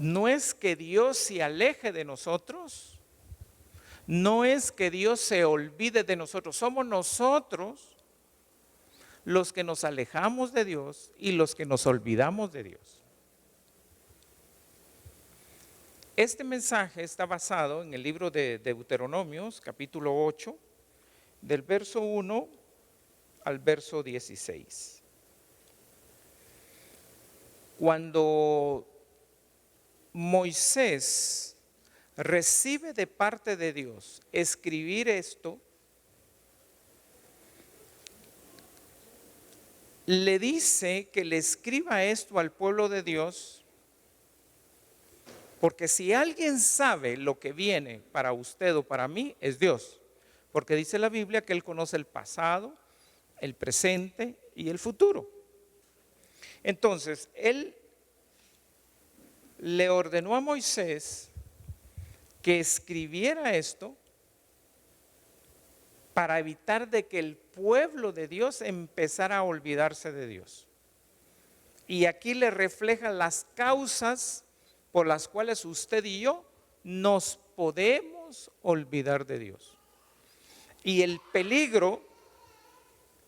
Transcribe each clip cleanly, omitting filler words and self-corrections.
No es que Dios se aleje de nosotros, no es que Dios se olvide de nosotros, somos nosotros los que nos alejamos de Dios y los que nos olvidamos de Dios. Este mensaje está basado en el libro de Deuteronomios, capítulo 8, del verso 1 al verso 16. Cuando Moisés recibe de parte de Dios escribir esto, le dice que le escriba esto al pueblo de Dios, porque si alguien sabe lo que viene para usted o para mí, es Dios. Porque dice la Biblia que Él conoce el pasado, el presente y el futuro. Entonces, Él le ordenó a Moisés que escribiera esto para evitar de que el pueblo de Dios empezara a olvidarse de Dios. Y aquí le refleja las causas por las cuales usted y yo nos podemos olvidar de Dios. Y el peligro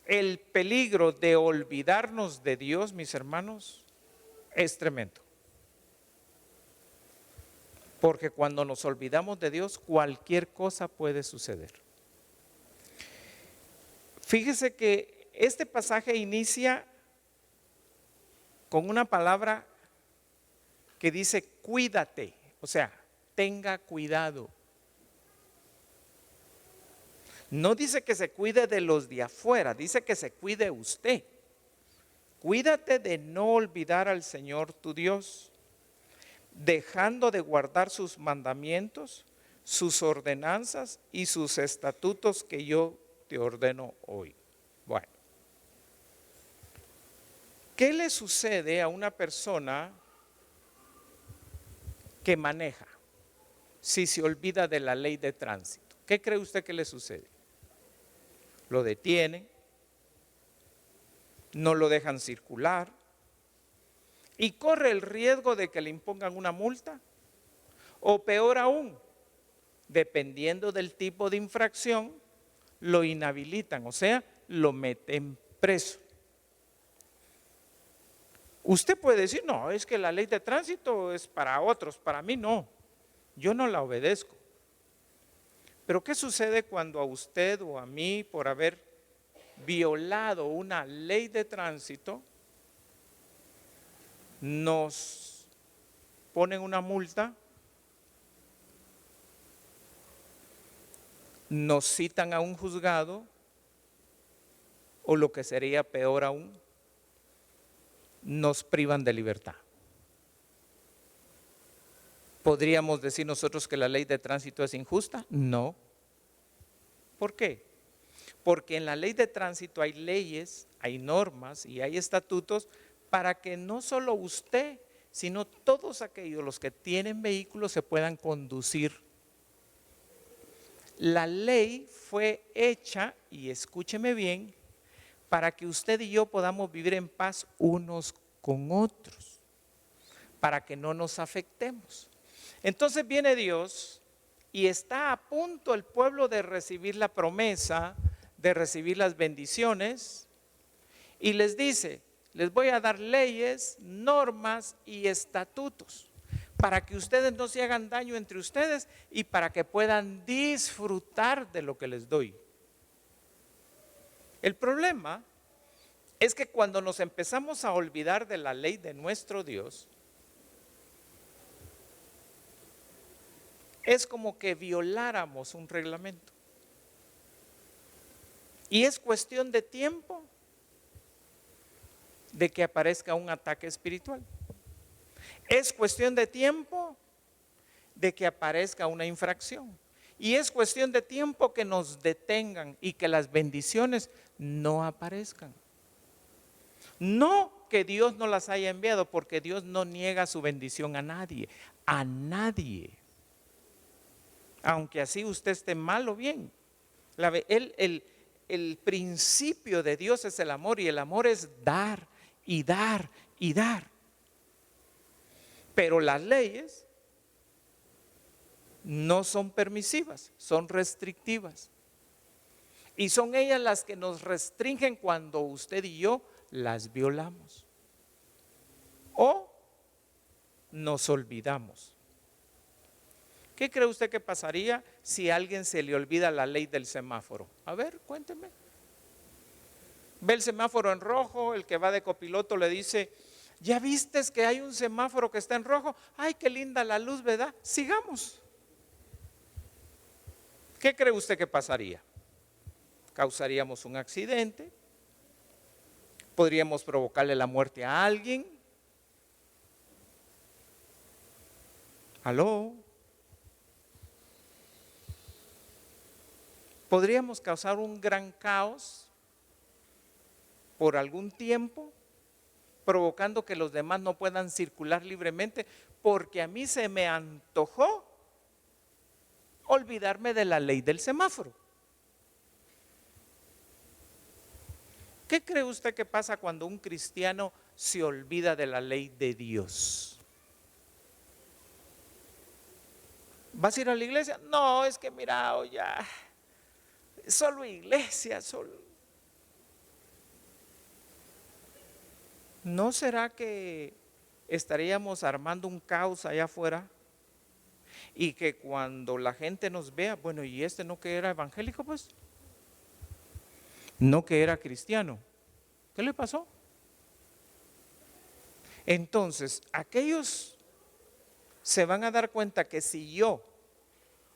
de olvidarnos de Dios, mis hermanos, es tremendo. Porque cuando nos olvidamos de Dios, cualquier cosa puede suceder. Fíjese que este pasaje inicia con una palabra que dice cuídate, o sea, tenga cuidado. No dice que se cuide de los de afuera, dice que se cuide usted. Cuídate de no olvidar al Señor tu Dios, dejando de guardar sus mandamientos, sus ordenanzas y sus estatutos que yo te ordeno hoy. Bueno, ¿qué le sucede a una persona que maneja si se olvida de la ley de tránsito? ¿Qué cree usted que le sucede? Lo detienen, no lo dejan circular y corre el riesgo de que le impongan una multa o peor aún, dependiendo del tipo de infracción, lo inhabilitan, o sea, lo meten preso. Usted puede decir, no, es que la ley de tránsito es para otros, para mí no, yo no la obedezco. Pero ¿qué sucede cuando a usted o a mí, por haber violado una ley de tránsito, nos ponen una multa, nos citan a un juzgado o lo que sería peor aún, nos privan de libertad? ¿Podríamos decir nosotros que la ley de tránsito es injusta? No. ¿Por qué? Porque en la ley de tránsito hay leyes, hay normas y hay estatutos para que no solo usted, sino todos aquellos los que tienen vehículos se puedan conducir. La ley fue hecha, y escúcheme bien, para que usted y yo podamos vivir en paz unos con otros, para que no nos afectemos. Entonces viene Dios y está a punto el pueblo de recibir la promesa, de recibir las bendiciones, y les dice, les voy a dar leyes, normas y estatutos para que ustedes no se hagan daño entre ustedes y para que puedan disfrutar de lo que les doy. El problema es que cuando nos empezamos a olvidar de la ley de nuestro Dios, es como que violáramos un reglamento. Y es cuestión de tiempo de que aparezca un ataque espiritual. Es cuestión de tiempo de que aparezca una infracción. Y es cuestión de tiempo que nos detengan y que las bendiciones no aparezcan. No que Dios no las haya enviado, porque Dios no niega su bendición a nadie. A nadie. Aunque así usted esté mal o bien. El principio de Dios es el amor, y el amor es dar y dar y dar. Pero las leyes no son permisivas, son restrictivas. Y son ellas las que nos restringen cuando usted y yo las violamos. O nos olvidamos. ¿Qué cree usted que pasaría si a alguien se le olvida la ley del semáforo? A ver, cuénteme. Ve el semáforo en rojo, el que va de copiloto le dice, ¿ya vistes que hay un semáforo que está en rojo? Ay, qué linda la luz, ¿verdad? Sigamos. ¿Qué cree usted que pasaría? Causaríamos un accidente, podríamos provocarle la muerte a alguien. ¿Aló? Podríamos causar un gran caos por algún tiempo, provocando que los demás no puedan circular libremente, porque a mí se me antojó olvidarme de la ley del semáforo. ¿Qué cree usted que pasa cuando un cristiano se olvida de la ley de Dios? ¿Vas a ir a la iglesia? No, es que mira, ya, solo iglesia, solo. ¿No será que estaríamos armando un caos allá afuera? Y que cuando la gente nos vea, bueno, ¿y este no que era evangélico pues? No que era cristiano. ¿Qué le pasó? Entonces, aquellos se van a dar cuenta que si yo,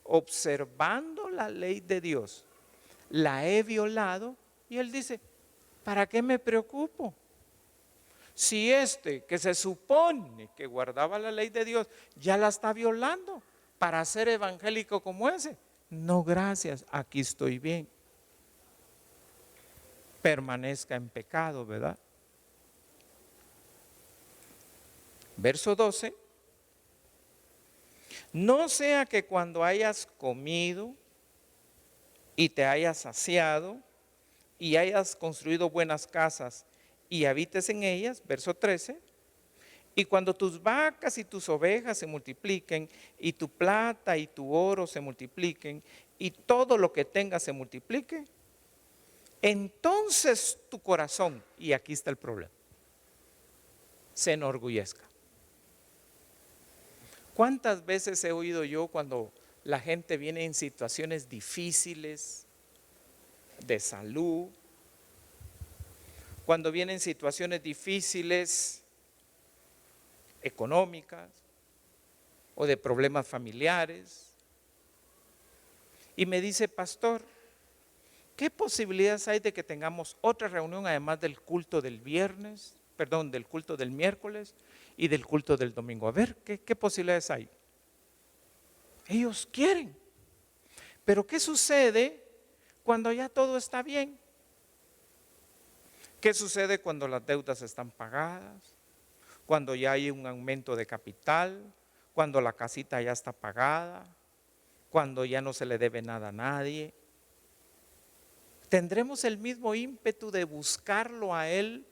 observando la ley de Dios, la he violado, y él dice, ¿para qué me preocupo? Si este que se supone que guardaba la ley de Dios ya la está violando para ser evangélico como ese, no, gracias, aquí estoy bien. Permanezca en pecado, ¿verdad? Verso 12. No sea que cuando hayas comido y te hayas saciado y hayas construido buenas casas y habites en ellas, verso 13, y cuando tus vacas y tus ovejas se multipliquen y tu plata y tu oro se multipliquen y todo lo que tengas se multiplique, entonces tu corazón, y aquí está el problema, se enorgullezca. ¿Cuántas veces he oído yo cuando la gente viene en situaciones difíciles de salud, cuando vienen situaciones difíciles económicas o de problemas familiares, y me dice, pastor, ¿qué posibilidades hay de que tengamos otra reunión además del culto del viernes, del culto del miércoles y del culto del domingo? A ver, ¿qué posibilidades hay? Ellos quieren. Pero ¿qué sucede cuando ya todo está bien? ¿Qué sucede cuando las deudas están pagadas? Cuando ya hay un aumento de capital, cuando la casita ya está pagada, cuando ya no se le debe nada a nadie. ¿Tendremos el mismo ímpetu de buscarlo a Él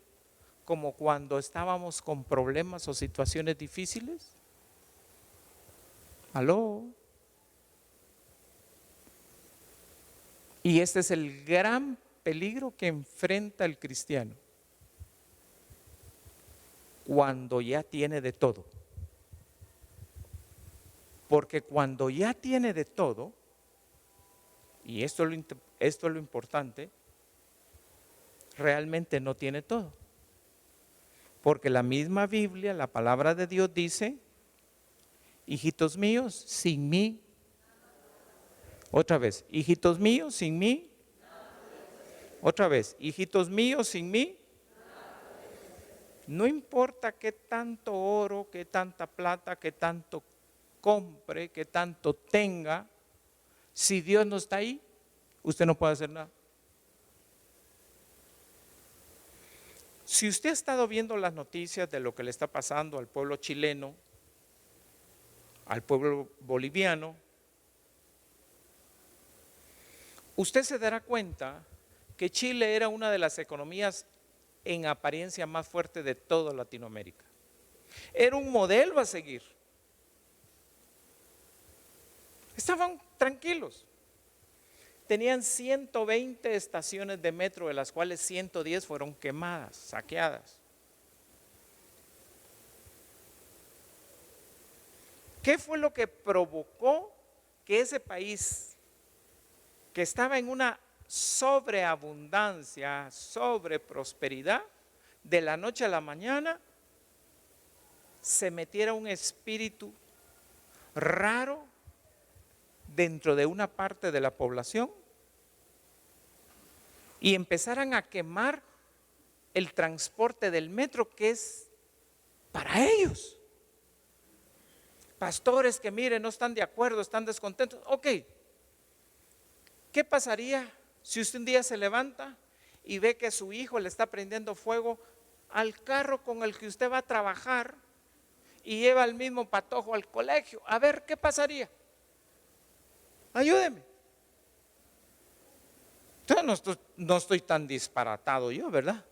como cuando estábamos con problemas o situaciones difíciles? ¿Aló? Y este es el gran peligro que enfrenta el cristiano cuando ya tiene de todo. Porque cuando ya tiene de todo, y esto es lo importante, realmente no tiene todo. Porque la misma Biblia, la palabra de Dios dice, hijitos míos, sin mí. Otra vez, hijitos míos, sin mí. Otra vez, hijitos míos, sin mí. No importa qué tanto oro, qué tanta plata, qué tanto compre, qué tanto tenga, si Dios no está ahí, usted no puede hacer nada. Si usted ha estado viendo las noticias de lo que le está pasando al pueblo chileno, al pueblo boliviano, usted se dará cuenta que Chile era una de las economías en apariencia más fuerte de toda Latinoamérica. Era un modelo a seguir. Estaban tranquilos. Tenían 120 estaciones de metro, de las cuales 110 fueron quemadas, saqueadas. ¿Qué fue lo que provocó que ese país, que estaba en una sobreabundancia, sobreprosperidad, de la noche a la mañana, se metiera un espíritu raro dentro de una parte de la población y empezaran a quemar el transporte del metro, que es para ellos? Pastores que miren, no están de acuerdo, están descontentos. Ok, ¿qué pasaría si usted un día se levanta y ve que su hijo le está prendiendo fuego al carro con el que usted va a trabajar y lleva el mismo patojo al colegio? A ver, ¿qué pasaría? Ayúdeme. Entonces no estoy tan disparatado yo, ¿verdad?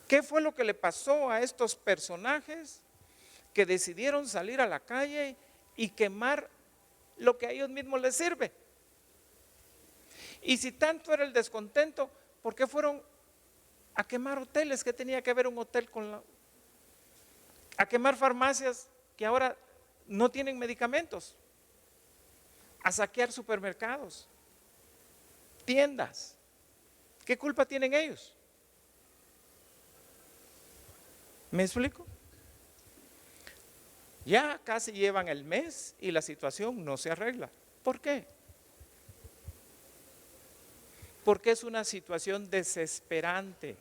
¿Qué fue lo que le pasó a estos personajes que decidieron salir a la calle y quemar lo que a ellos mismos les sirve? Y si tanto era el descontento, ¿por qué fueron a quemar hoteles? ¿Qué tenía que ver un hotel a quemar farmacias que ahora no tienen medicamentos? A saquear supermercados, tiendas. ¿Qué culpa tienen ellos? ¿Me explico? Ya casi llevan el mes y la situación no se arregla. ¿Por qué? Porque es una situación desesperante.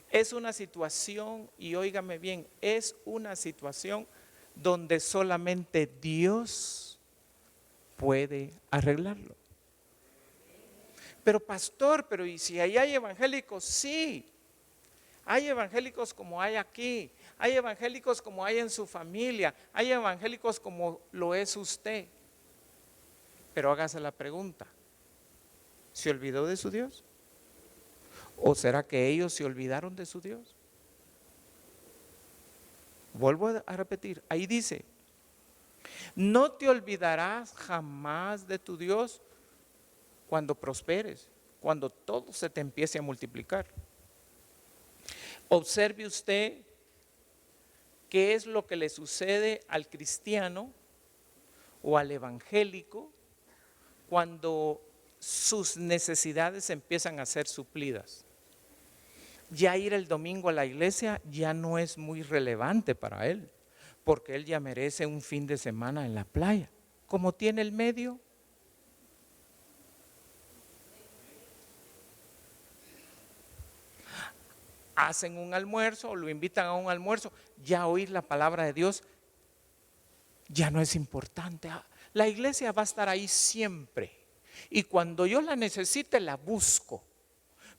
Es una situación, y óigame bien, es una situación donde solamente Dios puede arreglarlo. Pero pastor, pero ¿y si ahí hay evangélicos? Sí, hay evangélicos como hay aquí, hay evangélicos como hay en su familia, hay evangélicos como lo es usted. Pero hágase la pregunta, ¿se olvidó de su Dios? ¿O será que ellos se olvidaron de su Dios? Vuelvo a repetir, ahí dice: no te olvidarás jamás de tu Dios cuando prosperes, cuando todo se te empiece a multiplicar. Observe usted qué es lo que le sucede al cristiano o al evangélico cuando sus necesidades empiezan a ser suplidas. Ya ir el domingo a la iglesia ya no es muy relevante para él, porque él ya merece un fin de semana en la playa. Como tiene el medio, hacen un almuerzo o lo invitan a un almuerzo, ya oír la palabra de Dios ya no es importante. La iglesia va a estar ahí siempre y cuando yo la necesite la busco,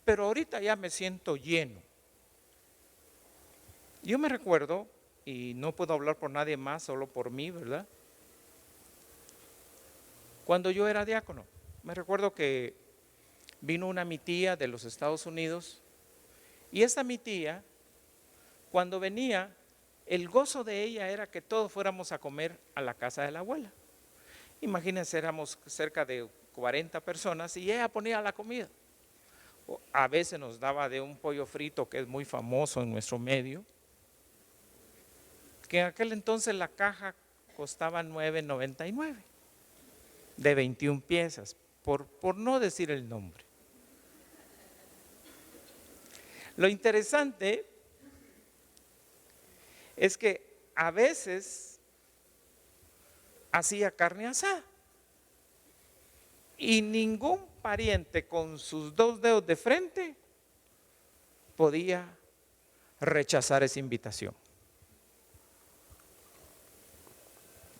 pero ahorita ya me siento lleno. Yo me recuerdo, y no puedo hablar por nadie más, solo por mí, ¿verdad? Cuando yo era diácono, me recuerdo que vino una mi tía de los Estados Unidos, y esta mi tía, cuando venía, el gozo de ella era que todos fuéramos a comer a la casa de la abuela. Imagínense, éramos cerca de 40 personas y ella ponía la comida. A veces nos daba de un pollo frito que es muy famoso en nuestro medio, que en aquel entonces la caja costaba $9.99 de 21 piezas, por no decir el nombre. Lo interesante es que a veces hacía carne asada y ningún pariente con sus 2 dedos de frente podía rechazar esa invitación.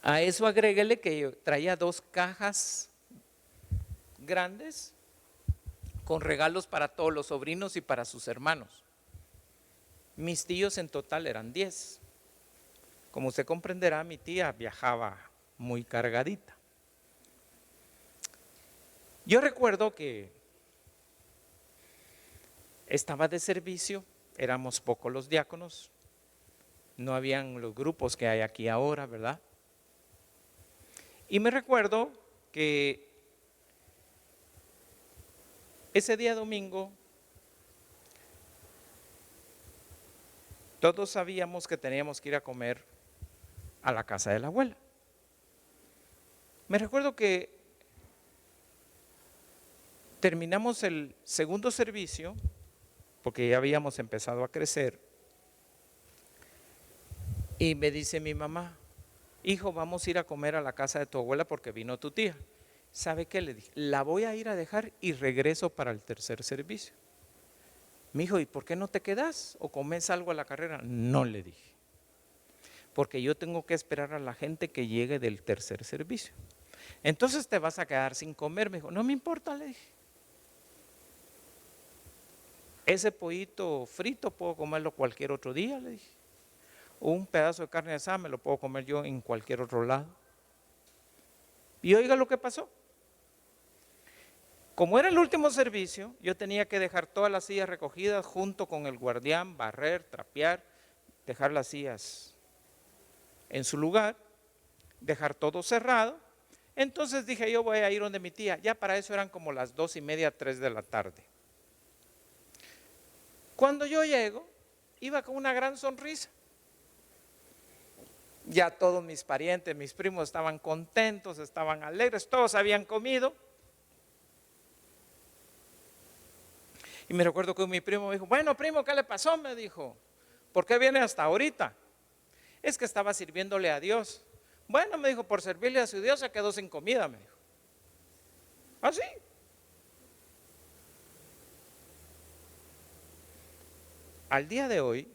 A eso agréguele que yo traía 2 cajas grandes con regalos para todos los sobrinos y para sus hermanos. Mis tíos en total eran 10. Como usted comprenderá, mi tía viajaba muy cargadita. Yo recuerdo que estaba de servicio éramos pocos los diáconos, no habían los grupos que hay aquí ahora, ¿verdad? Y me recuerdo que ese día domingo todos sabíamos que teníamos que ir a comer a la casa de la abuela. Me recuerdo que terminamos el segundo servicio, porque ya habíamos empezado a crecer, y me dice mi mamá: hijo, vamos a ir a comer a la casa de tu abuela porque vino tu tía. ¿Sabe qué? Le dije: la voy a ir a dejar y regreso para el tercer servicio. Mi hijo, ¿y por qué no te quedas o comes algo a la carrera? No, le dije, porque yo tengo que esperar a la gente que llegue del tercer servicio. Entonces te vas a quedar sin comer. Me dijo: no me importa, le dije. Ese pollito frito puedo comerlo cualquier otro día, le dije. O un pedazo de carne asada me lo puedo comer yo en cualquier otro lado. Y oiga lo que pasó. Como era el último servicio, yo tenía que dejar todas las sillas recogidas junto con el guardián, barrer, trapear, dejar las sillas en su lugar, dejar todo cerrado. Entonces dije: yo voy a ir donde mi tía. Ya para eso eran como las 2:30, 3 de la tarde. Cuando yo llego, iba con una gran sonrisa. Ya todos mis parientes, mis primos estaban contentos, estaban alegres, todos habían comido. Y me recuerdo que mi primo me dijo: bueno, primo, ¿qué le pasó? Me dijo: ¿por qué viene hasta ahorita? Es que estaba sirviéndole a Dios. Bueno, me dijo, por servirle a su Dios se quedó sin comida, me dijo. ¿Así? Al día de hoy,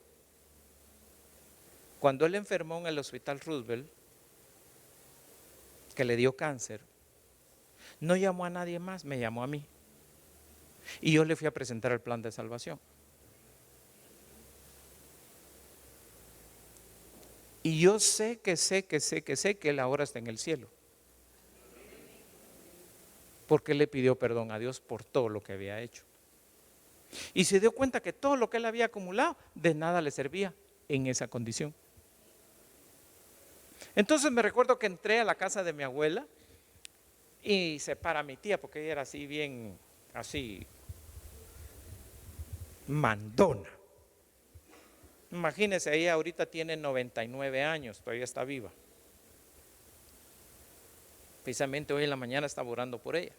cuando él enfermó en el hospital Roosevelt, que le dio cáncer, no llamó a nadie más, me llamó a mí. Y yo le fui a presentar el plan de salvación. Y yo sé que él ahora está en el cielo. Porque le pidió perdón a Dios por todo lo que había hecho. Y se dio cuenta que todo lo que él había acumulado de nada le servía en esa condición. Entonces me recuerdo que entré a la casa de mi abuela y se para mi tía, porque ella era así bien, así, mandona. Imagínense, ella ahorita tiene 99 años, todavía está viva. Precisamente hoy en la mañana estaba orando por ella.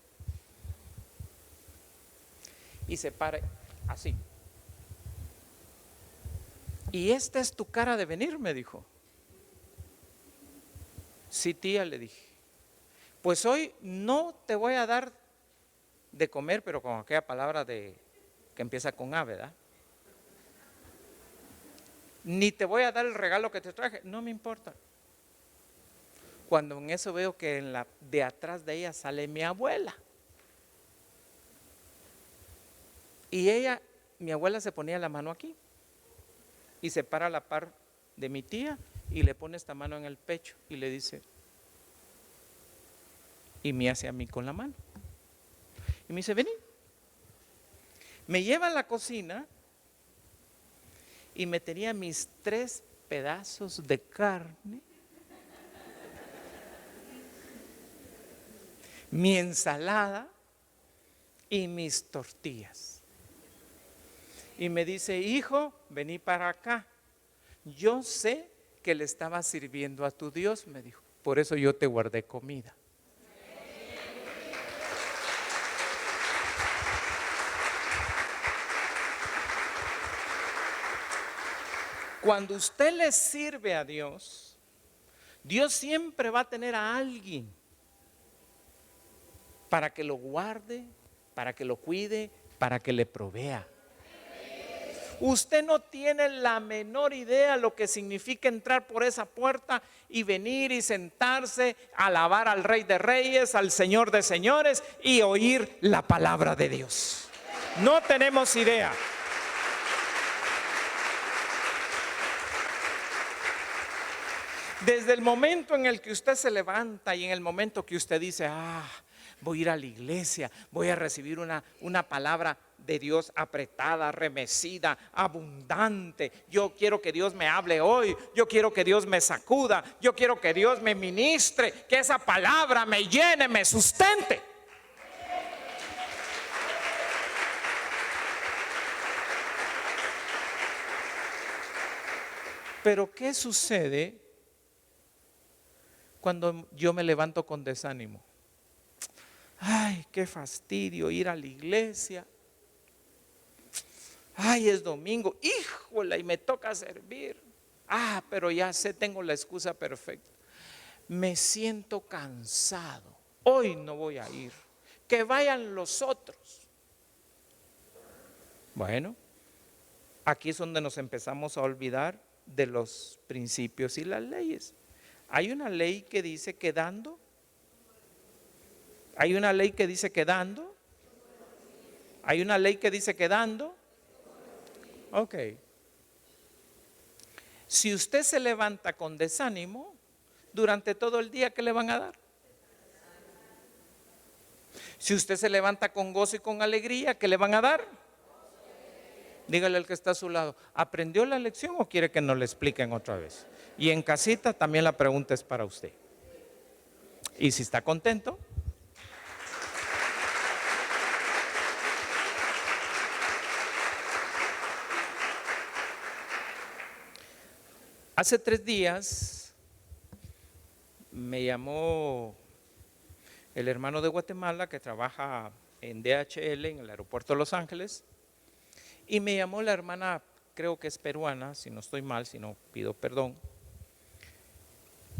Y se para así. ¿Y esta es tu cara de venir?, me dijo. Sí, tía, le dije. Pues hoy no te voy a dar de comer, pero con aquella palabra que empieza con A, ¿verdad? Ni te voy a dar el regalo que te traje, no me importa. Cuando en eso veo que de atrás de ella sale mi abuela. Y mi abuela se ponía la mano aquí y se para a la par de mi tía y le pone esta mano en el pecho y le dice, y me hace a mí con la mano. Y me dice: vení. Me lleva a la cocina y me tenía mis 3 pedazos de carne, mi ensalada y mis tortillas. Y me dice: hijo, vení para acá. Yo sé que le estaba sirviendo a tu Dios, me dijo. Por eso yo te guardé comida. Cuando usted le sirve a Dios, Dios siempre va a tener a alguien para que lo guarde, para que lo cuide, para que le provea. Usted no tiene la menor idea lo que significa entrar por esa puerta y venir y sentarse, alabar al Rey de Reyes, al Señor de Señores y oír la palabra de Dios. No tenemos idea. Desde el momento en el que usted se levanta y en el momento que usted dice: voy a ir a la iglesia, voy a recibir una palabra de Dios apretada, remecida, abundante. Yo quiero que Dios me hable hoy, yo quiero que Dios me sacuda, yo quiero que Dios me ministre, que esa palabra me llene, me sustente. Pero ¿qué sucede cuando yo me levanto con desánimo? Ay, qué fastidio ir a la iglesia. Ay, es domingo, híjole, y me toca servir. Pero ya sé, tengo la excusa perfecta. Me siento cansado, hoy no voy a ir. Que vayan los otros. Bueno, aquí es donde nos empezamos a olvidar de los principios y las leyes. Hay una ley que dice que dando. Hay una ley que dice que dando. Hay una ley que dice que dando. Ok. Si usted se levanta con desánimo, durante todo el día, ¿qué le van a dar? Si usted se levanta con gozo y con alegría, ¿qué le van a dar? Dígale al que está a su lado, ¿aprendió la lección o quiere que nos la expliquen otra vez? Y en casita también la pregunta es para usted. Y si está contento. Hace 3 días me llamó el hermano de Guatemala que trabaja en DHL en el aeropuerto de Los Ángeles. Y me llamó la hermana, creo que es peruana, si no estoy mal, si no pido perdón,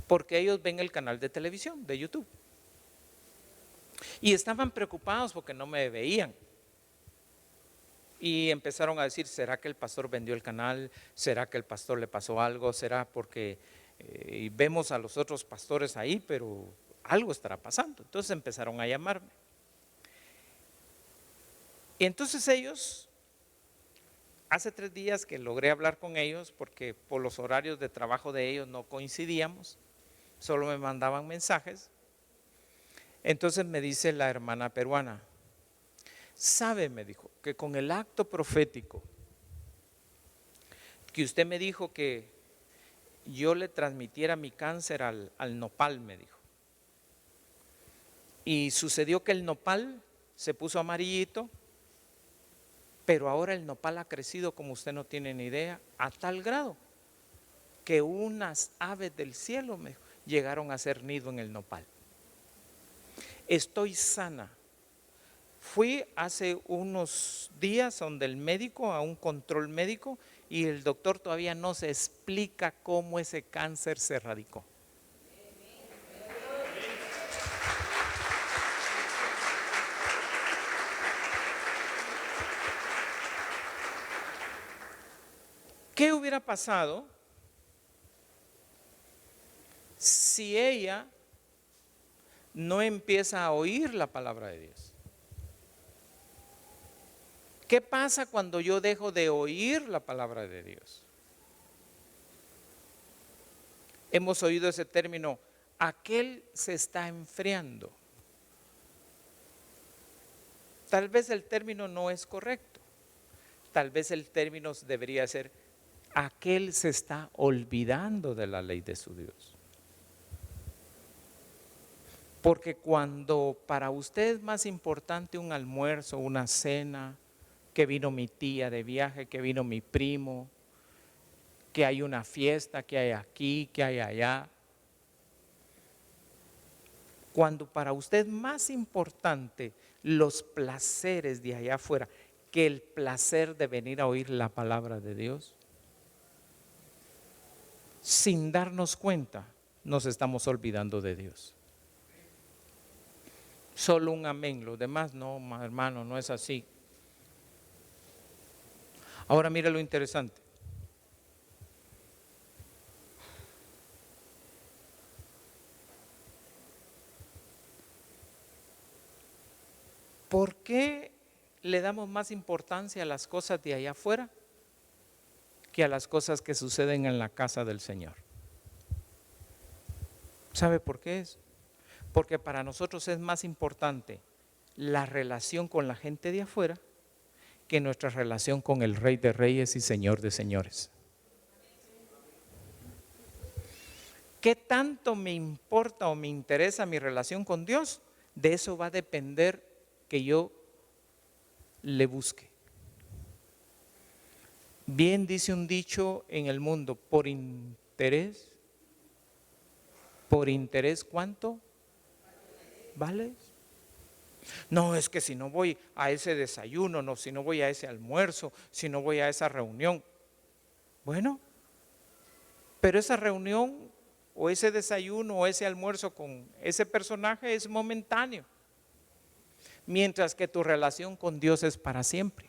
porque ellos ven el canal de televisión, de YouTube. Y estaban preocupados porque no me veían. Y empezaron a decir, ¿será que el pastor vendió el canal? ¿Será que el pastor le pasó algo? ¿Será porque vemos a los otros pastores ahí, pero algo estará pasando? Entonces empezaron a llamarme. Y entonces ellos... Hace 3 días que logré hablar con ellos porque por los horarios de trabajo de ellos no coincidíamos, solo me mandaban mensajes. Entonces me dice la hermana peruana, ¿sabe? Me dijo, que con el acto profético que usted me dijo que yo le transmitiera mi cáncer al nopal, me dijo. Y sucedió que el nopal se puso amarillito. Pero ahora el nopal ha crecido como usted no tiene ni idea, a tal grado que unas aves del cielo llegaron a hacer nido en el nopal. Estoy sana. Fui hace unos días donde el médico, a un control médico, y el doctor todavía no se explica cómo ese cáncer se erradicó. ¿Qué hubiera pasado si ella no empieza a oír la palabra de Dios? ¿Qué pasa cuando yo dejo de oír la palabra de Dios? Hemos oído ese término, aquel se está enfriando. Tal vez el término no es correcto. Tal vez el término debería ser, aquel se está olvidando de la ley de su Dios. Porque cuando para usted es más importante un almuerzo, una cena, que vino mi tía de viaje, que vino mi primo, que hay una fiesta, que hay aquí, que hay allá. Cuando para usted es más importante los placeres de allá afuera que el placer de venir a oír la palabra de Dios, sin darnos cuenta, nos estamos olvidando de Dios. Solo un amén, los demás no, hermano, no es así. Ahora mire lo interesante. ¿Por qué le damos más importancia a las cosas de allá afuera que a las cosas que suceden en la casa del Señor? ¿Sabe por qué es? Porque para nosotros es más importante la relación con la gente de afuera que nuestra relación con el Rey de Reyes y Señor de Señores. ¿Qué tanto me importa o me interesa mi relación con Dios? De eso va a depender que yo le busque. Bien dice un dicho en el mundo, por interés ¿cuánto vale? No, es que si no voy a ese desayuno, no, si no voy a ese almuerzo, si no voy a esa reunión. Bueno, pero esa reunión o ese desayuno o ese almuerzo con ese personaje es momentáneo, mientras que tu relación con Dios es para siempre.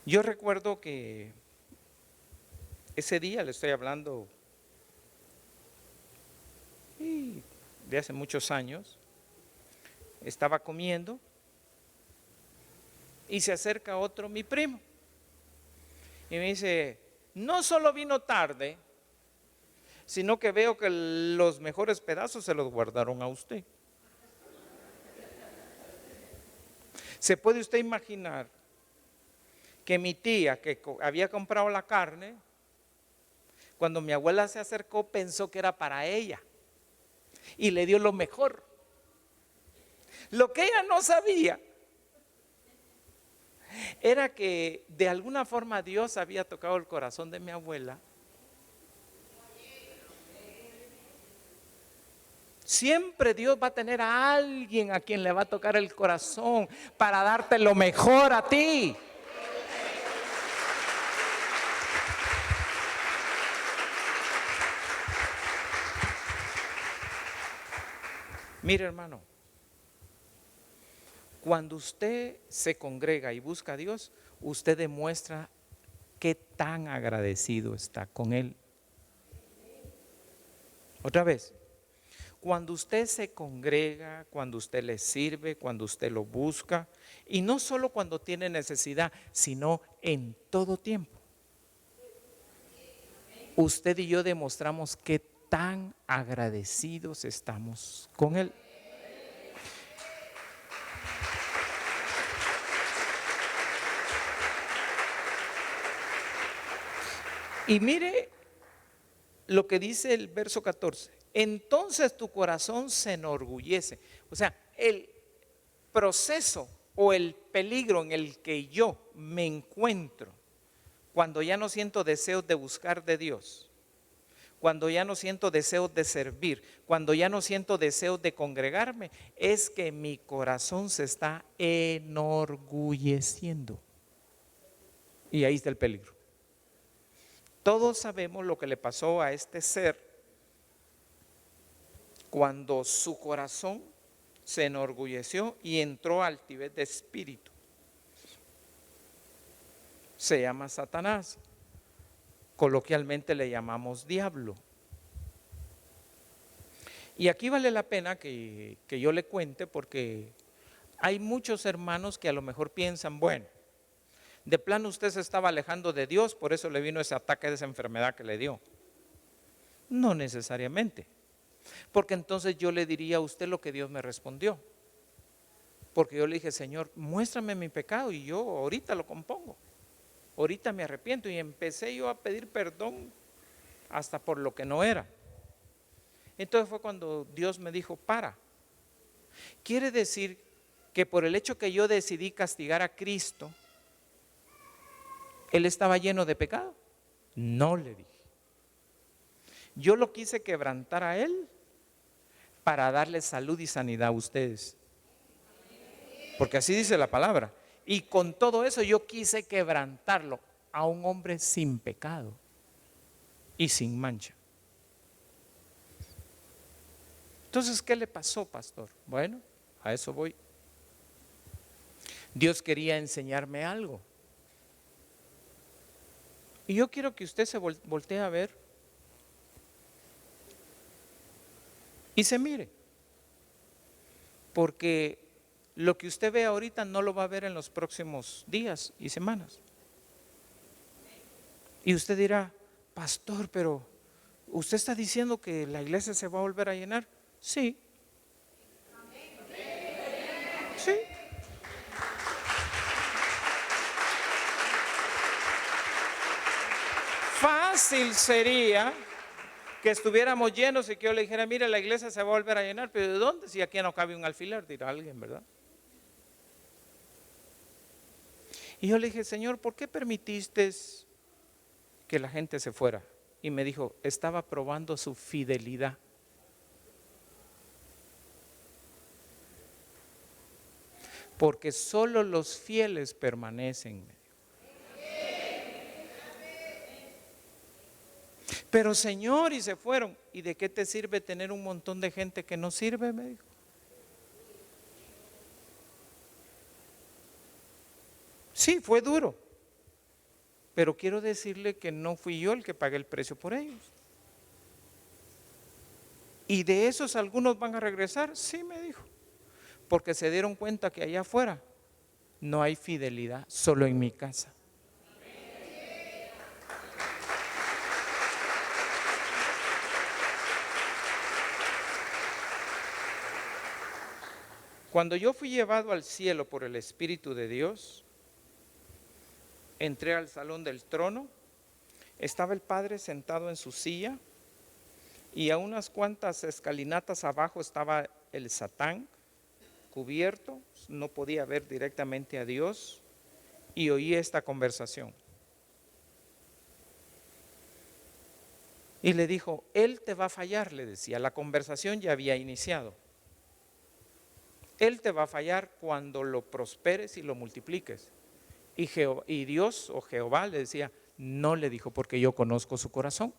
Yo recuerdo que ese día, le estoy hablando de hace muchos años, estaba comiendo y se acerca otro, mi primo, y me dice, no solo vino tarde, sino que veo que los mejores pedazos se los guardaron a usted. ¿Se puede usted imaginar que mi tía, que había comprado la carne, cuando mi abuela se acercó pensó que era para ella y le dio lo mejor? Lo que ella no sabía era que de alguna forma Dios había tocado el corazón de mi abuela. Siempre Dios va a tener a alguien a quien le va a tocar el corazón para darte lo mejor a ti. Mire, hermano, cuando usted se congrega y busca a Dios, usted demuestra qué tan agradecido está con Él. Otra vez, cuando usted se congrega, cuando usted le sirve, cuando usted lo busca, y no solo cuando tiene necesidad, sino en todo tiempo, usted y yo demostramos qué tan agradecidos estamos con Él. Y mire lo que dice el verso 14. Entonces tu corazón se enorgullece. O sea, el proceso o el peligro en el que yo me encuentro cuando ya no siento deseos de buscar de Dios, cuando ya no siento deseos de servir, cuando ya no siento deseos de congregarme, es que mi corazón se está enorgulleciendo. Y ahí está el peligro. Todos sabemos lo que le pasó a este ser cuando su corazón se enorgulleció y entró al altivez de espíritu. Se llama Satanás. Coloquialmente le llamamos diablo. Y aquí vale la pena que yo le cuente, porque hay muchos hermanos que a lo mejor piensan, bueno, de plano usted se estaba alejando de Dios, por eso le vino ese ataque de esa enfermedad que le dio. No necesariamente, porque entonces yo le diría a usted lo que Dios me respondió. Porque yo le dije, Señor, muéstrame mi pecado y yo ahorita lo compongo. Ahorita me arrepiento, y empecé yo a pedir perdón hasta por lo que no era. Entonces fue cuando Dios me dijo, para. Quiere decir que por el hecho que yo decidí castigar a Cristo, ¿Él estaba lleno de pecado? No, le dije. Yo lo quise quebrantar a Él para darle salud y sanidad a ustedes. Porque así dice la palabra. Y con todo eso yo quise quebrantarlo a un hombre sin pecado y sin mancha. Entonces, ¿qué le pasó, pastor? Bueno, a eso voy. Dios quería enseñarme algo. Y yo quiero que usted se voltee a ver y se mire. Porque Lo que usted ve ahorita no lo va a ver en los próximos días y semanas. Y usted dirá, pastor, pero ¿usted está diciendo que la iglesia se va a volver a llenar? Sí. Sí. Fácil sería que estuviéramos llenos y que yo le dijera, mire, la iglesia se va a volver a llenar, pero ¿de dónde? Si aquí no cabe un alfiler, dirá alguien, ¿verdad? Y yo le dije, Señor, ¿por qué permitiste que la gente se fuera? Y me dijo, estaba probando su fidelidad. Porque solo los fieles permanecen. Pero Señor, y se fueron. ¿Y de qué te sirve tener un montón de gente que no sirve? Me dijo. Sí, fue duro. Pero quiero decirle que no fui yo el que pagué el precio por ellos. ¿Y de esos algunos van a regresar? Sí, me dijo. Porque se dieron cuenta que allá afuera no hay fidelidad, solo en mi casa. Cuando yo fui llevado al cielo por el Espíritu de Dios, entré al salón del trono, estaba el Padre sentado en su silla y a unas cuantas escalinatas abajo estaba el Satán cubierto, no podía ver directamente a Dios y oí esta conversación. Y le dijo, Él te va a fallar, le decía, la conversación ya había iniciado. Él te va a fallar cuando lo prosperes y lo multipliques. Y Dios o Jehová le decía, no, le dijo, porque yo conozco su corazón.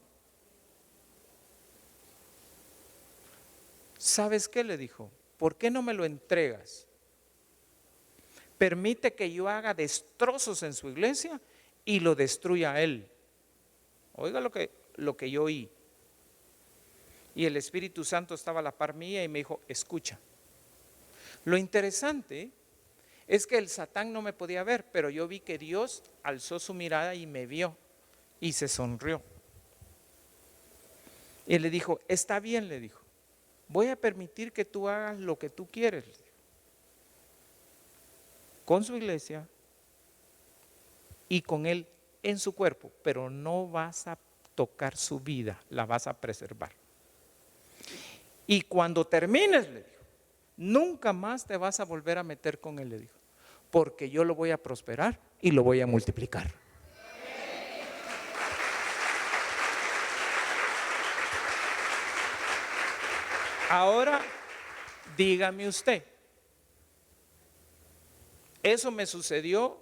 ¿Sabes qué? Le dijo, ¿por qué no me lo entregas? Permite que yo haga destrozos en su iglesia y lo destruya a él. Oiga lo que yo oí. Y el Espíritu Santo estaba a la par mía y me dijo, escucha. Lo interesante es que el Satán no me podía ver, pero yo vi que Dios alzó su mirada y me vio y se sonrió. Y le dijo, está bien, le dijo, voy a permitir que tú hagas lo que tú quieres con su iglesia y con él en su cuerpo, pero no vas a tocar su vida, la vas a preservar. Y cuando termines, le dijo, nunca más te vas a volver a meter con él, le dijo, porque yo lo voy a prosperar y lo voy a multiplicar. Ahora, dígame usted, eso me sucedió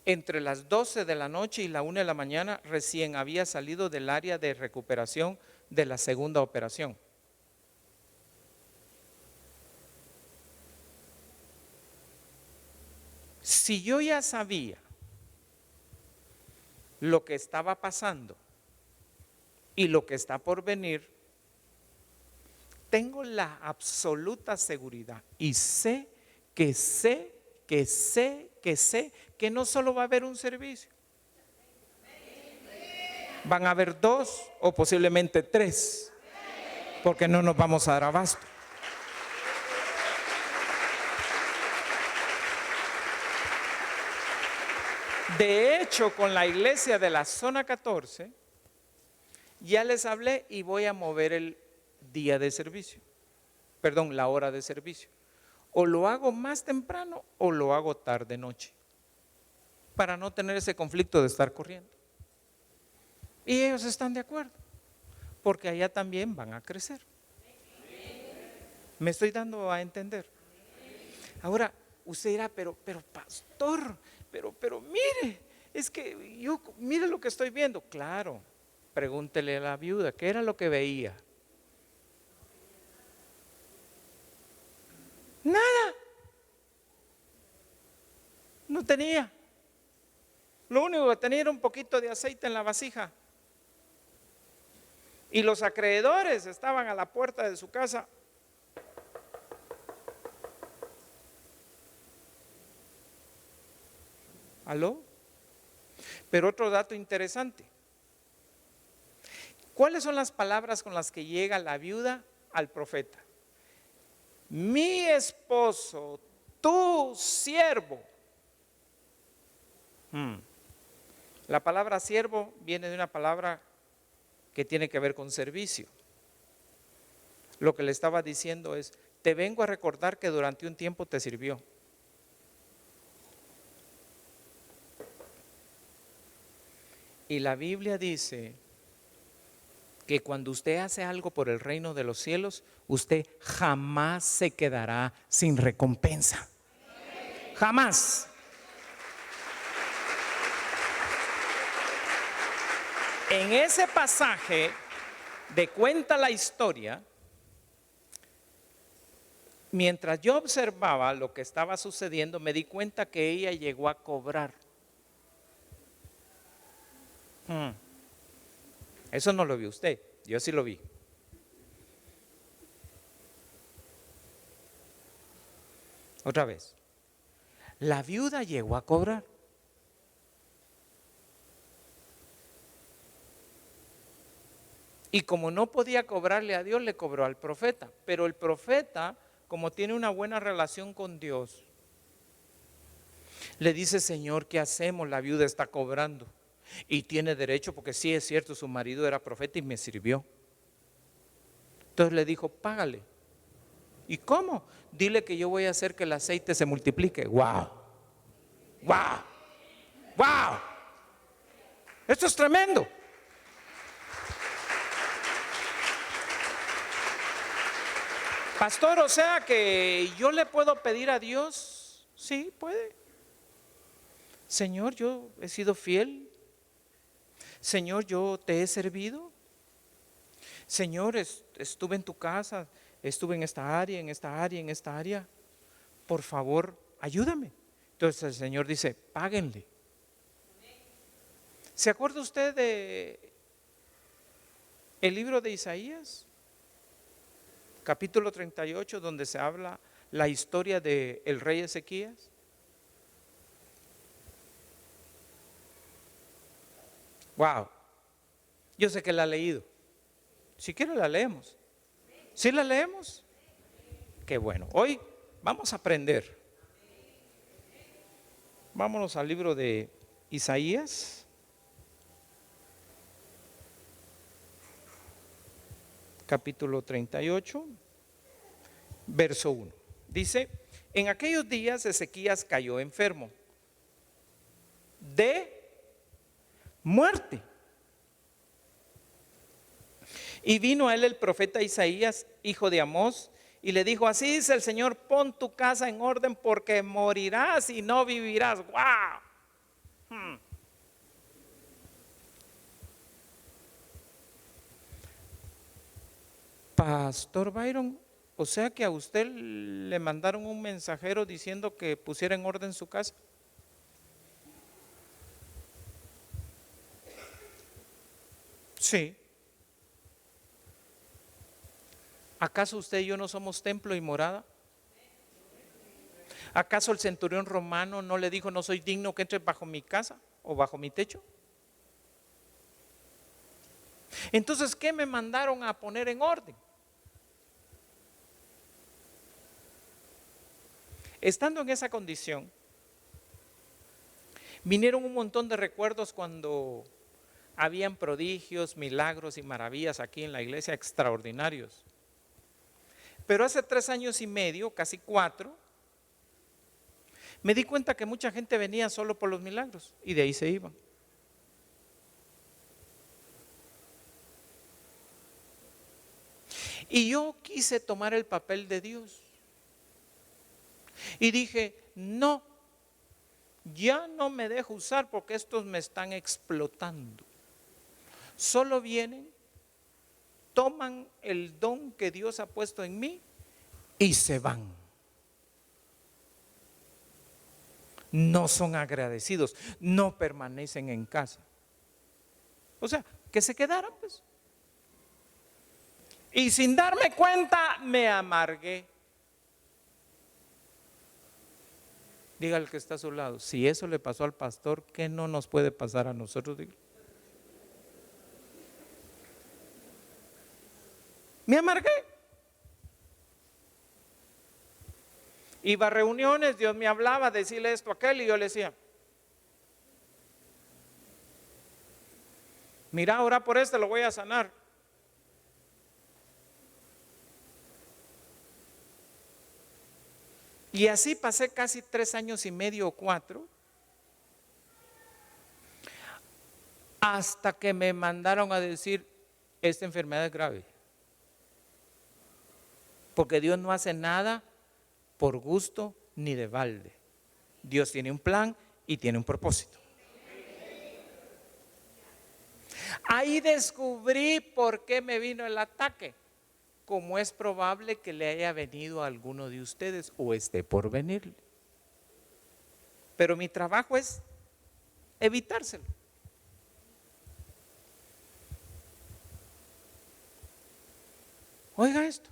entre las 12 de la noche y la 1 de la mañana, recién había salido del área de recuperación de la segunda operación. Si yo ya sabía lo que estaba pasando y lo que está por venir, tengo la absoluta seguridad y sé que no solo va a haber un servicio, van a haber 2 o posiblemente 3, porque no nos vamos a dar abasto. De hecho, con la iglesia de la zona 14, ya les hablé y voy a mover el día de servicio, perdón, la hora de servicio. O lo hago más temprano o lo hago tarde noche, para no tener ese conflicto de estar corriendo. Y ellos están de acuerdo, porque allá también van a crecer. ¿Me estoy dando a entender? Ahora, usted dirá, pero pastor, pero mire, es que yo, mire lo que estoy viendo. Claro, pregúntele a la viuda, ¿qué era lo que veía? Nada. No tenía. Lo único que tenía era un poquito de aceite en la vasija. Y los acreedores estaban a la puerta de su casa ¿Aló? Pero otro dato interesante. ¿Cuáles son las palabras con las que llega la viuda al profeta? Mi esposo, tu siervo. La palabra siervo viene de una palabra que tiene que ver con servicio. Lo que le estaba diciendo es, te vengo a recordar que durante un tiempo te sirvió. Y la Biblia dice que cuando usted hace algo por el reino de los cielos, usted jamás se quedará sin recompensa. Jamás. En ese pasaje de cuenta la historia, mientras yo observaba lo que estaba sucediendo, me di cuenta que ella llegó a cobrar. Eso no lo vio usted, yo sí lo vi. Otra vez, la viuda llegó a cobrar. Y como no podía cobrarle a Dios, le cobró al profeta. Pero el profeta, como tiene una buena relación con Dios, le dice, Señor, ¿qué hacemos? La viuda está cobrando. Y tiene derecho, porque sí es cierto, su marido era profeta y me sirvió. Entonces le dijo, págale. ¿Y cómo? Dile que yo voy a hacer que el aceite se multiplique. ¡Wow! ¡Wow! ¡Wow! Esto es tremendo. Pastor, o sea que yo le puedo pedir a Dios. Sí, puede. Señor, yo he sido fiel. Señor, yo te he servido. Señor, estuve en tu casa, estuve en esta área, en esta área, en esta área. Por favor, ayúdame. Entonces el Señor dice, páguenle. ¿Se acuerda usted de el libro de Isaías? Capítulo 38, donde se habla la historia del rey Ezequías. Wow, yo sé que la ha leído. Si quiere la leemos. ¿Sí la leemos? Qué bueno. Hoy vamos a aprender. Vámonos al libro de Isaías. Capítulo 38, verso 1. Dice, en aquellos días Ezequías cayó enfermo de muerte. Y vino a él el profeta Isaías, hijo de Amós, y le dijo, así dice el Señor, pon tu casa en orden porque morirás y no vivirás. ¡Wow! Pastor Byron, o sea que a usted le mandaron un mensajero diciendo que pusiera en orden su casa. Sí. ¿Acaso usted y yo no somos templo y morada? ¿Acaso el centurión romano no le dijo, no soy digno que entre bajo mi casa o bajo mi techo? Entonces, ¿qué me mandaron a poner en orden? Estando en esa condición, vinieron un montón de recuerdos cuando habían prodigios, milagros y maravillas aquí en la iglesia extraordinarios. Pero hace 3 años y medio, casi 4, me di cuenta que mucha gente venía solo por los milagros y de ahí se iban. Y yo quise tomar el papel de Dios. Y dije, no, ya no me dejo usar porque estos me están explotando. Solo vienen, toman el don que Dios ha puesto en mí y se van. No son agradecidos, no permanecen en casa. O sea, que se quedaran pues. Y sin darme cuenta me amargué. Diga al que está a su lado, si eso le pasó al pastor, ¿qué no nos puede pasar a nosotros? Diga. Me amargué. Iba a reuniones, Dios me hablaba, decirle esto, aquel, y yo le decía, mira, ahora por este lo voy a sanar. Y así pasé casi 3 años y medio o 4, hasta que me mandaron a decir, esta enfermedad es grave. Porque Dios no hace nada por gusto ni de balde. Dios tiene un plan y tiene un propósito. Ahí descubrí por qué me vino el ataque. Como es probable que le haya venido a alguno de ustedes o esté por venirle. Pero mi trabajo es evitárselo. Oiga esto.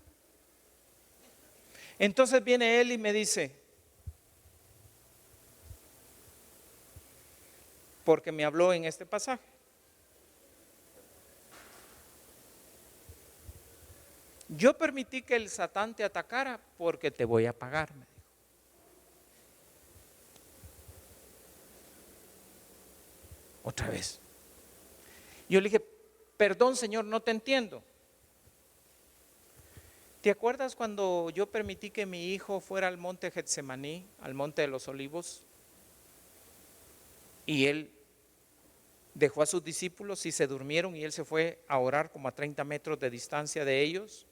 Entonces viene él y me dice, porque me habló en este pasaje. Yo permití que el Satán te atacara porque te voy a pagar, me dijo. Otra vez. Yo le dije, perdón, Señor, no te entiendo. ¿Te acuerdas cuando yo permití que mi hijo fuera al monte Getsemaní, al monte de los olivos? Y él dejó a sus discípulos y se durmieron y él se fue a orar como a 30 metros de distancia de ellos.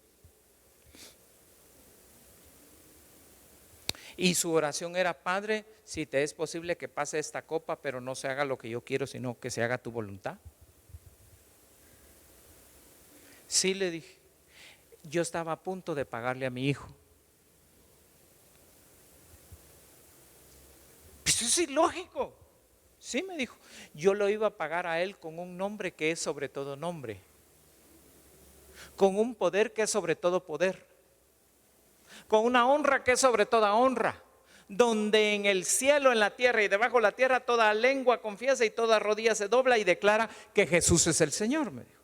Y su oración era, Padre, si te es posible que pase esta copa, pero no se haga lo que yo quiero, sino que se haga tu voluntad. Sí, le dije, yo estaba a punto de pagarle a mi hijo. Eso es ilógico. Sí, me dijo, yo lo iba a pagar a él con un nombre que es sobre todo nombre, con un poder que es sobre todo poder, con una honra que es sobre toda honra, donde en el cielo, en la tierra y debajo de la tierra toda lengua confiesa y toda rodilla se dobla y declara que Jesús es el Señor, me dijo.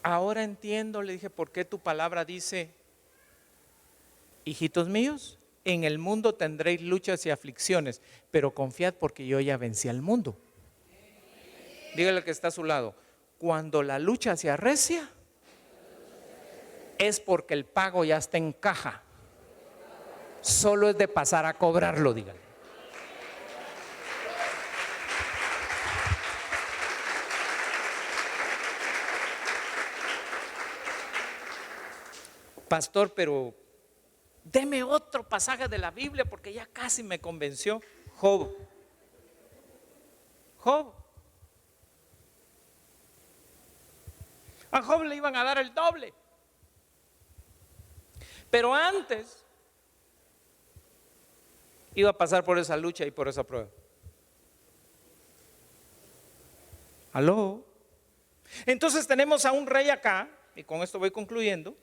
Ahora entiendo, le dije, por qué tu palabra dice, hijitos míos, en el mundo tendréis luchas y aflicciones, pero confiad porque yo ya vencí al mundo. Dígale al que está a su lado, cuando la lucha se arrecia, es porque el pago ya está en caja. Solo es de pasar a cobrarlo, dígale. Pastor, pero deme otro pasaje de la Biblia porque ya casi me convenció. Job. A Job le iban a dar el doble. Pero antes iba a pasar por esa lucha y por esa prueba. ¿Aló? Entonces tenemos a un rey acá, y con esto voy concluyendo,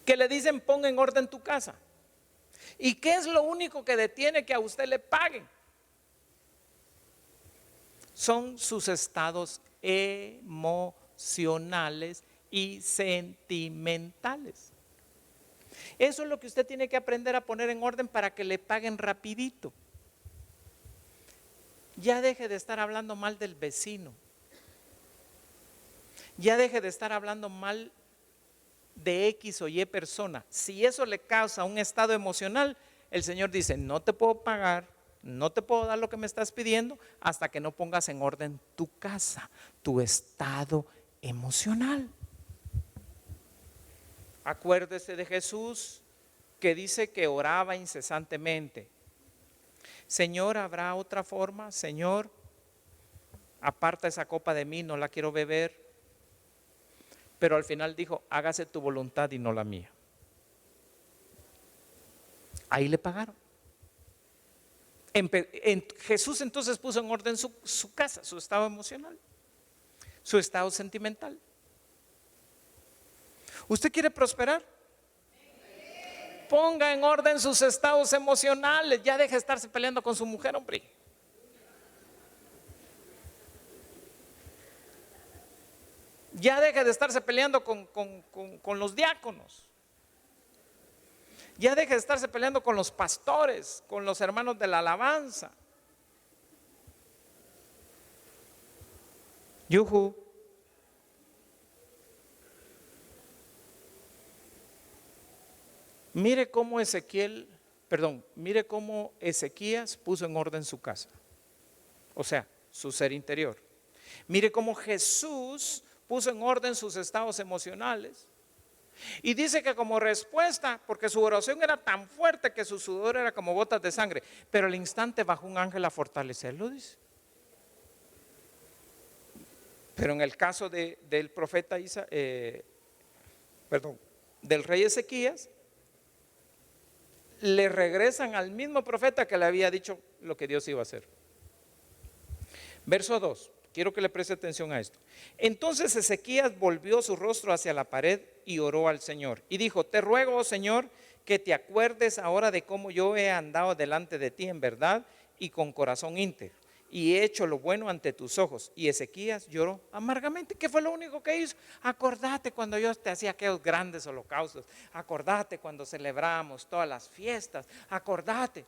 que le dicen pon en orden tu casa. ¿Y qué es lo único que detiene que a usted le paguen? Son sus estados emocionales y sentimentales. Eso es lo que usted tiene que aprender a poner en orden para que le paguen rapidito. Ya deje de estar hablando mal del vecino. Ya deje de estar hablando mal de X o Y persona. Si eso le causa un estado emocional, el Señor dice, no te puedo pagar, no te puedo dar lo que me estás pidiendo hasta que no pongas en orden tu casa, tu estado emocional. Acuérdese de Jesús que dice que oraba incesantemente. Señor, ¿habrá otra forma? Señor, aparta esa copa de mí, no la quiero beber. Pero al final dijo, hágase tu voluntad y no la mía. Ahí le pagaron. Jesús entonces puso en orden su casa, su estado emocional, su estado sentimental. ¿Usted quiere prosperar? Ponga en orden sus estados emocionales. Ya deje de estarse peleando con su mujer, hombre. Ya deje de estarse peleando con los diáconos. Ya deje de estarse peleando con los pastores, con los hermanos de la alabanza. Yuhu. Mire cómo mire cómo Ezequías puso en orden su casa, o sea, su ser interior. Mire cómo Jesús puso en orden sus estados emocionales. Y dice que como respuesta, porque su oración era tan fuerte que su sudor era como gotas de sangre, pero al instante bajó un ángel a fortalecerlo, dice. Pero en el caso del profeta del rey Ezequías, le regresan al mismo profeta que le había dicho lo que Dios iba a hacer. Verso 2, quiero que le preste atención a esto. Entonces Ezequías volvió su rostro hacia la pared y oró al Señor. Y dijo: te ruego, oh Señor, que te acuerdes ahora de cómo yo he andado delante de ti en verdad y con corazón íntegro, y he hecho lo bueno ante tus ojos. Y Ezequías lloró amargamente. ¿Qué fue lo único que hizo? Acordate cuando yo te hacía aquellos grandes holocaustos. Acordate cuando celebramos todas las fiestas. Acordate.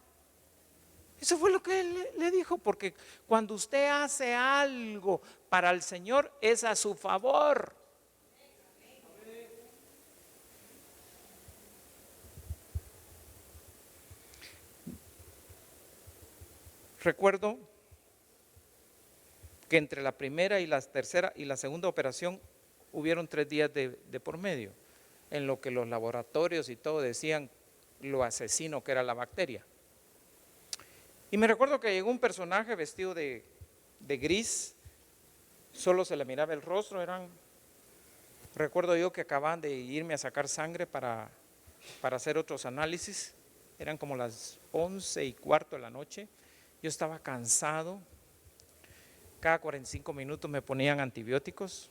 Eso fue lo que él le dijo, porque cuando usted hace algo para el Señor es a su favor. Recuerdo que entre la primera y la tercera y la segunda operación hubieron 3 días de por medio, en lo que los laboratorios y todo decían lo asesino que era la bacteria. Y me recuerdo que llegó un personaje vestido de gris, solo se le miraba el rostro. Recuerdo yo que acababan de irme a sacar sangre para hacer otros análisis, eran como las 11:15 de la noche, yo estaba cansado. Cada 45 minutos me ponían antibióticos.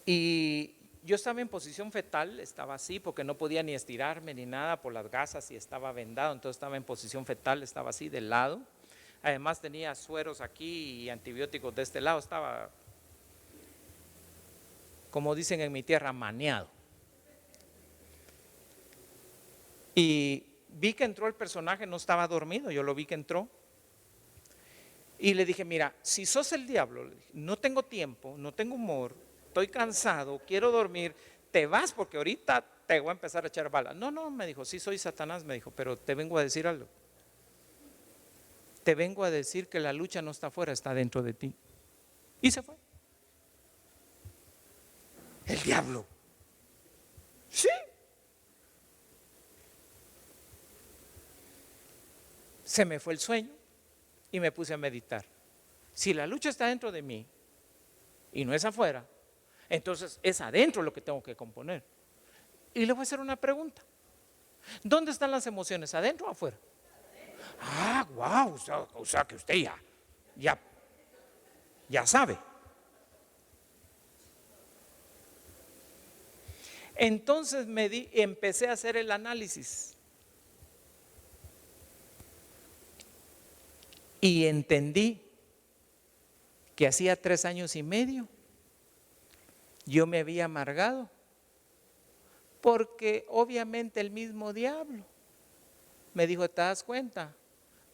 Y yo estaba en posición fetal, estaba así porque no podía ni estirarme ni nada por las gasas y estaba vendado. Entonces estaba en posición fetal, estaba así de lado. Además tenía sueros aquí y antibióticos de este lado. Estaba, como dicen en mi tierra, maneado. Y vi que entró el personaje, no estaba dormido, yo lo vi que entró. Y le dije: mira, si sos el diablo, no tengo tiempo, no tengo humor, estoy cansado, quiero dormir, te vas porque ahorita te voy a empezar a echar balas. No, me dijo: sí soy Satanás, me dijo, pero te vengo a decir algo. Te vengo a decir que la lucha no está afuera, está dentro de ti. Y se fue. El diablo. Sí. Se me fue el sueño y me puse a meditar. Si la lucha está dentro de mí y no es afuera, entonces es adentro lo que tengo que componer. Y le voy a hacer una pregunta: ¿dónde están las emociones? ¿Adentro o afuera? Ah, wow, o sea que usted ya sabe. Entonces empecé a hacer el análisis y entendí que hacía 3 años y medio yo me había amargado, porque obviamente el mismo diablo me dijo: ¿te das cuenta?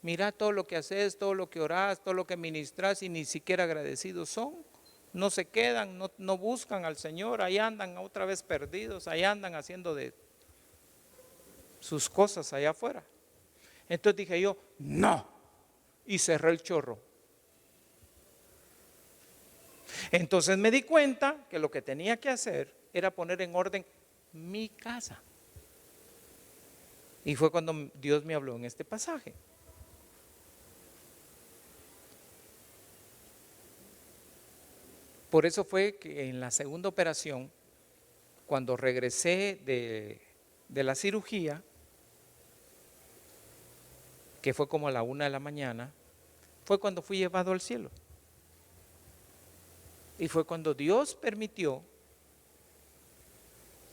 Mira todo lo que haces, todo lo que orás, todo lo que ministras, y ni siquiera agradecidos son. No se quedan, no buscan al Señor, ahí andan otra vez perdidos, ahí andan haciendo de sus cosas allá afuera. Entonces dije yo: no, y cerré el chorro. Entonces me di cuenta que lo que tenía que hacer era poner en orden mi casa. Y fue cuando Dios me habló en este pasaje. Por eso fue que en la segunda operación, cuando regresé de la cirugía, que fue como a la 1 de la mañana, fue cuando fui llevado al cielo. Y fue cuando Dios permitió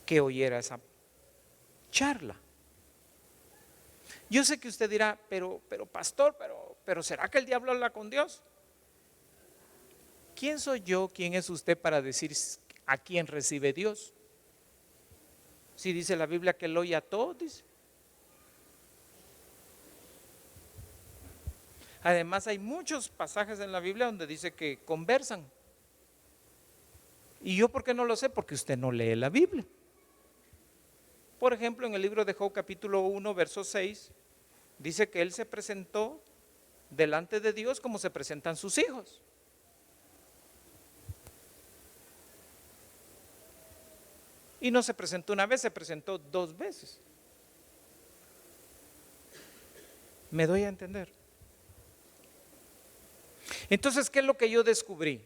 que oyera esa charla. Yo sé que usted dirá, pero pastor, pero ¿será que el diablo habla con Dios? ¿Quién soy yo? ¿Quién es usted para decir a quién recibe Dios? Si dice la Biblia que él oye a todos, dice. Además hay muchos pasajes en la Biblia donde dice que conversan. ¿Y yo por qué no lo sé? Porque usted no lee la Biblia. Por ejemplo, en el libro de Job capítulo 1, verso 6, dice que él se presentó delante de Dios como se presentan sus hijos. Y no se presentó una vez, se presentó 2 veces. ¿Me doy a entender? Entonces, ¿qué es lo que yo descubrí?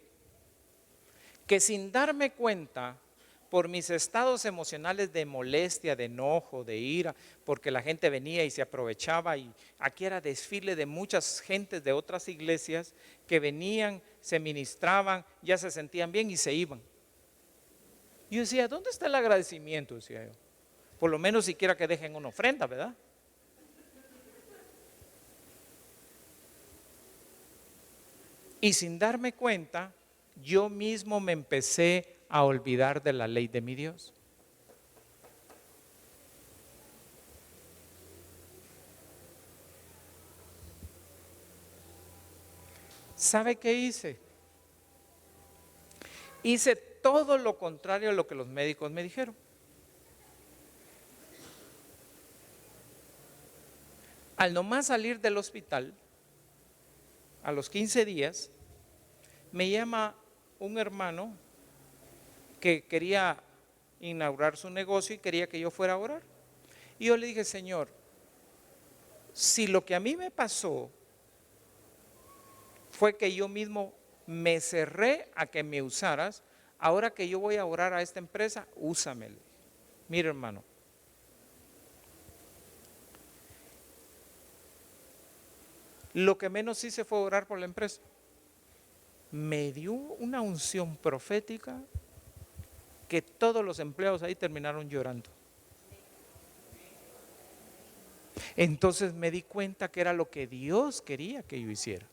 Que sin darme cuenta, por mis estados emocionales de molestia, de enojo, de ira, porque la gente venía y se aprovechaba, y aquí era desfile de muchas gentes de otras iglesias que venían, se ministraban, ya se sentían bien y se iban. Yo decía, ¿dónde está el agradecimiento? Decía yo. Por lo menos siquiera que dejen una ofrenda, ¿verdad? Y sin darme cuenta, yo mismo me empecé a olvidar de la ley de mi Dios. ¿Sabe qué hice? Hice todo lo contrario a lo que los médicos me dijeron. Al nomás salir del hospital, a los 15 días, me llama un hermano que quería inaugurar su negocio y quería que yo fuera a orar. Y yo le dije, Señor, si lo que a mí me pasó fue que yo mismo me cerré a que me usaras, ahora que yo voy a orar a esta empresa, úsamelo. Mira, hermano, lo que menos hice fue orar por la empresa. Me dio una unción profética que todos los empleados ahí terminaron llorando. Entonces me di cuenta que era lo que Dios quería que yo hiciera.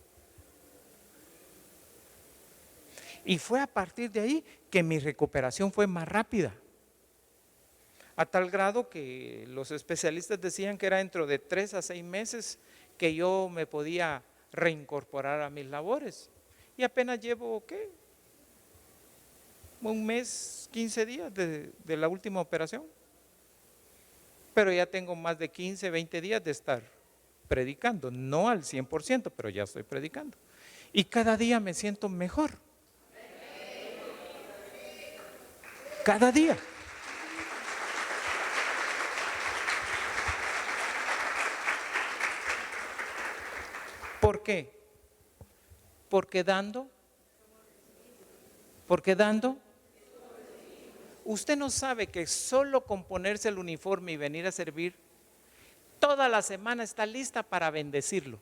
Y fue a partir de ahí que mi recuperación fue más rápida. A tal grado que los especialistas decían que era dentro de 3 a 6 meses que yo me podía reincorporar a mis labores. Y apenas llevo, ¿qué? 1 mes, 15 días de la última operación. Pero ya tengo más de 15, 20 días de estar predicando. No al 100%, pero ya estoy predicando. Y cada día me siento mejor. Cada día. ¿Por qué? Porque dando. Usted no sabe que solo con ponerse el uniforme y venir a servir, toda la semana está lista para bendecirlo.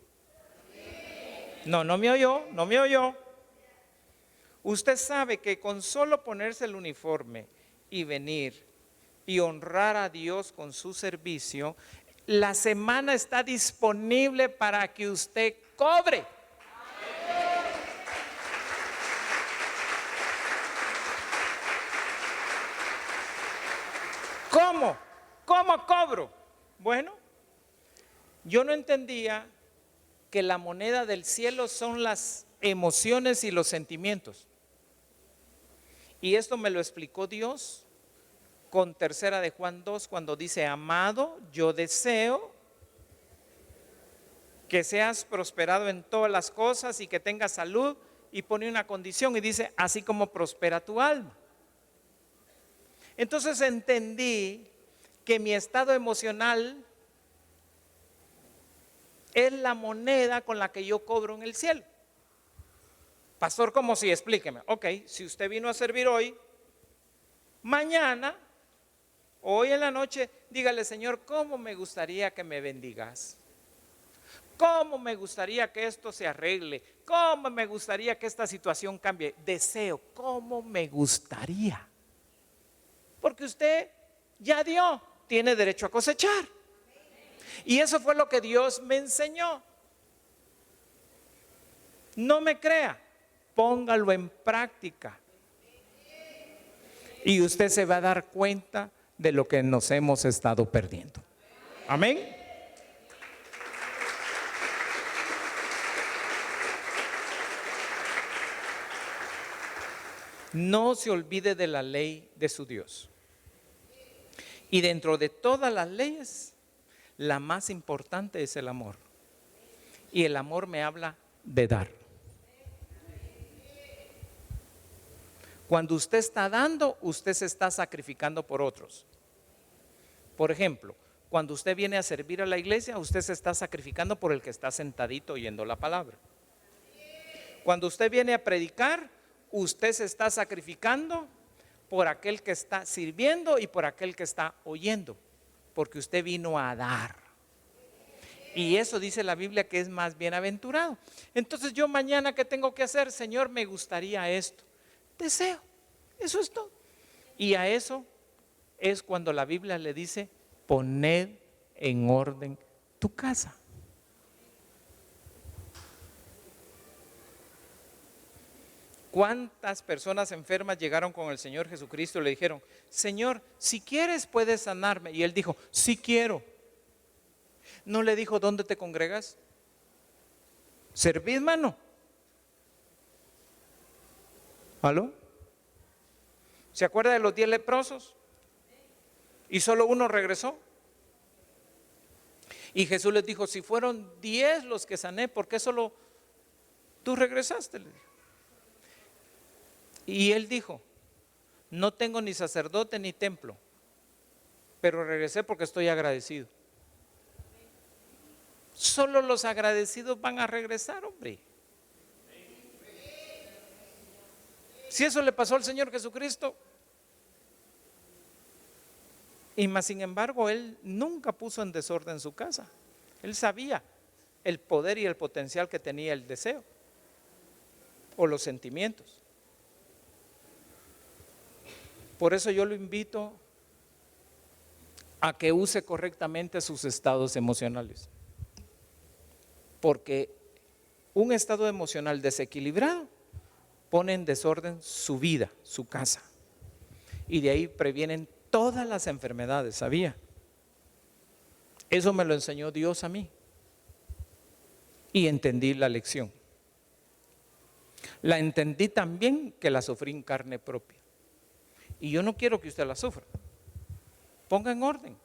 No me oyó. Usted sabe que con solo ponerse el uniforme y venir y honrar a Dios con su servicio, la semana está disponible para que usted cobre. ¿Cómo cobro? Bueno, yo no entendía que la moneda del cielo son las emociones y los sentimientos. Y esto me lo explicó Dios con 3 de Juan 2, cuando dice, amado, yo deseo que seas prosperado en todas las cosas y que tengas salud, y pone una condición y dice, así como prospera tu alma. Entonces entendí que mi estado emocional es la moneda con la que yo cobro en el cielo. Pastor, ¿cómo si? Explíqueme. Ok, si usted vino a servir hoy, mañana, hoy en la noche, dígale, Señor, ¿cómo me gustaría que me bendigas? ¿Cómo me gustaría que esto se arregle? ¿Cómo me gustaría que esta situación cambie? Deseo, ¿cómo me gustaría? Porque usted ya dio, tiene derecho a cosechar. Y eso fue lo que Dios me enseñó. No me crea, póngalo en práctica. Y usted se va a dar cuenta de lo que nos hemos estado perdiendo. Amén. No se olvide de la ley de su Dios. Y dentro de todas las leyes, la más importante es el amor. Y el amor me habla de dar. Cuando usted está dando, usted se está sacrificando por otros. Por ejemplo, cuando usted viene a servir a la iglesia, usted se está sacrificando por el que está sentadito oyendo la palabra. Cuando usted viene a predicar, usted se está sacrificando por aquel que está sirviendo y por aquel que está oyendo, porque usted vino a dar. Y eso dice la Biblia que es más bienaventurado. Entonces yo mañana, ¿qué tengo que hacer? Señor, me gustaría esto. Deseo, eso es todo. Y a eso es cuando la Biblia le dice: poned en orden tu casa. ¿Cuántas personas enfermas llegaron con el Señor Jesucristo y le dijeron: Señor, si quieres puedes sanarme? Y Él dijo: sí quiero. ¿No le dijo dónde te congregas? ¿Servid, mano? ¿Aló? ¿Se acuerda de los 10 leprosos? Y solo uno regresó. Y Jesús les dijo: si fueron 10 los que sané, ¿por qué solo tú regresaste? Le dijo. Y él dijo: no tengo ni sacerdote ni templo, pero regresé porque estoy agradecido. Solo los agradecidos van a regresar, hombre. Si eso le pasó al Señor Jesucristo. Y más sin embargo, Él nunca puso en desorden su casa. Él sabía el poder y el potencial que tenía el deseo o los sentimientos. Por eso yo lo invito a que use correctamente sus estados emocionales. Porque un estado emocional desequilibrado pone en desorden su vida, su casa. Y de ahí previenen todas las enfermedades, ¿sabía? Eso me lo enseñó Dios a mí. Y entendí la lección. La entendí también que la sufrí en carne propia. Y yo no quiero que usted la sufra. Ponga en orden.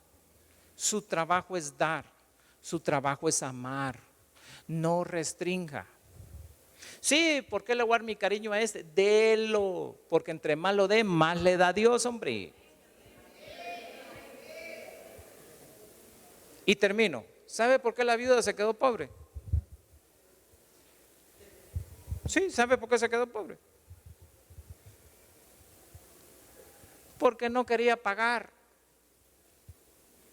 Su trabajo es dar. Su trabajo es amar. No restrinja. Sí, ¿por qué le voy a dar mi cariño a este? Delo, porque entre más lo dé, más le da Dios, hombre. Y termino. ¿Sabe por qué la viuda se quedó pobre? Sí, ¿sabe por qué se quedó pobre? Porque no quería pagar.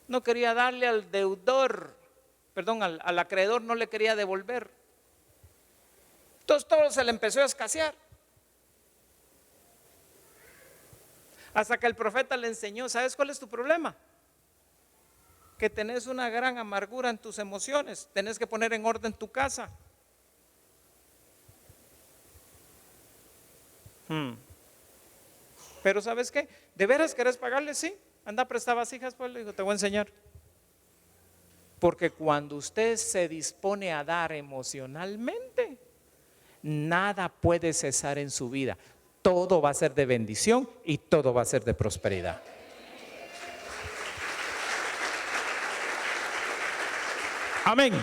No quería darle al deudor, perdón, al acreedor, no le quería devolver. Entonces todo se le empezó a escasear. Hasta que el profeta le enseñó: ¿sabes cuál es tu problema? Que tenés una gran amargura en tus emociones, tenés que poner en orden tu casa. Pero ¿sabes qué? ¿De veras querés pagarle? Sí, anda a prestar vasijas, pues le digo, te voy a enseñar. Porque cuando usted se dispone a dar emocionalmente, nada puede cesar en su vida. Todo va a ser de bendición y todo va a ser de prosperidad. Amén.